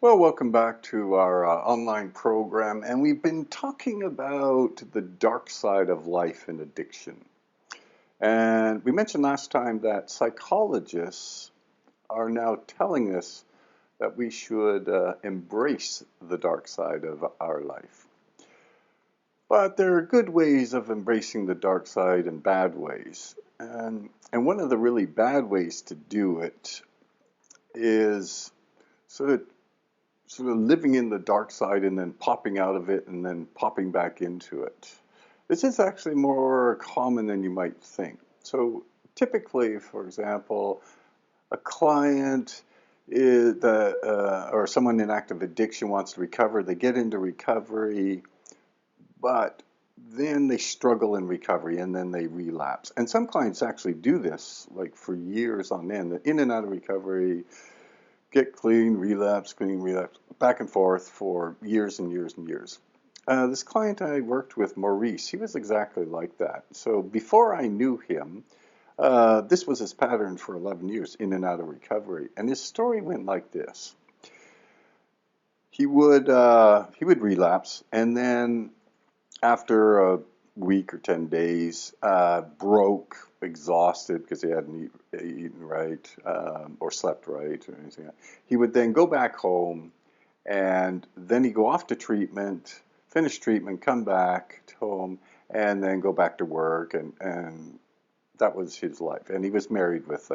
Well, welcome back to our online program, and we've been talking about the dark side of life and addiction. And we mentioned last time that psychologists are now telling us that we should embrace the dark side of our life. But there are good ways of embracing the dark side and bad ways. And one of the really bad ways to do it is sort of living in the dark side and then popping out of it and then popping back into it. This is actually more common than you might think. So typically, for example, a client or someone in active addiction wants to recover. They get into recovery, but then they struggle in recovery and then they relapse. And some clients actually do this like for years on end, in and out of recovery, get clean, relapse, back and forth for years and years and years. This client I worked with, Maurice, he was exactly like that. So before I knew him, this was his pattern for 11 years, in and out of recovery. And his story went like this. He would relapse, and then after a week or 10 days, broke, exhausted because he hadn't eaten right or slept right or anything. He would then go back home, and then he'd go off to treatment, finish treatment, come back to home, and then go back to work, and that was his life. And he was married with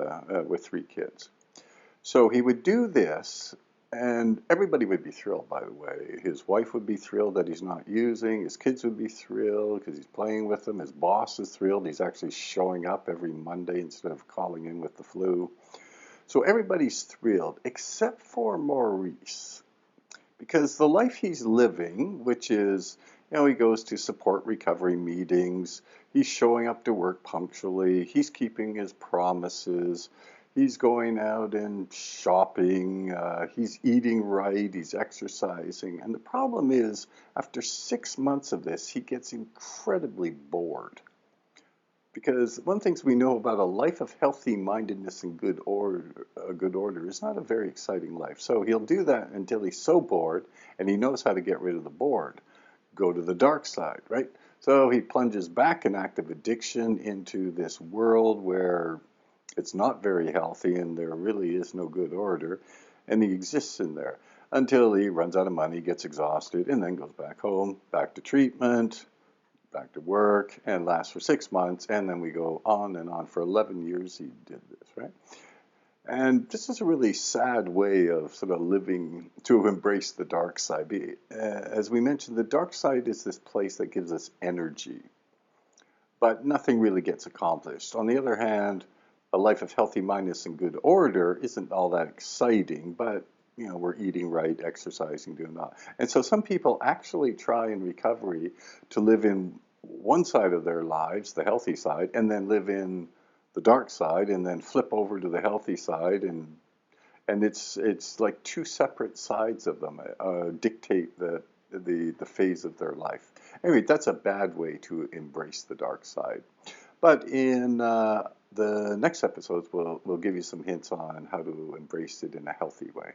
3 kids. So he would do this, and everybody would be thrilled, by the way. His wife would be thrilled that he's not using. His kids would be thrilled because he's playing with them. His boss is thrilled. He's actually showing up every Monday instead of calling in with the flu. So everybody's thrilled, except for Maurice. Because the life he's living, which is, he goes to support recovery meetings, he's showing up to work punctually, he's keeping his promises, he's going out and shopping, he's eating right, he's exercising. And the problem is, after 6 months of this, he gets incredibly bored. Because one of the things we know about a life of healthy mindedness and good order is not a very exciting life. So he'll do that until he's so bored, and he knows how to get rid of the bored. Go to the dark side, right? So he plunges back in active addiction into this world where it's not very healthy and there really is no good order, and he exists in there until he runs out of money, gets exhausted, and then goes back home, back to treatment, back to work, and lasts for 6 months, and then we go on and on. For 11 years he did this, right? And this is a really sad way of sort of living to embrace the dark side. As we mentioned, the dark side is this place that gives us energy, but nothing really gets accomplished. On the other hand, a life of healthy mindedness and good order isn't all that exciting, but we're eating right, exercising, doing that. And so some people actually try in recovery to live in one side of their lives, the healthy side, and then live in the dark side, and then flip over to the healthy side, and it's like two separate sides of them dictate the phase of their life. Anyway, that's a bad way to embrace the dark side. But in the next episodes, we'll give you some hints on how to embrace it in a healthy way.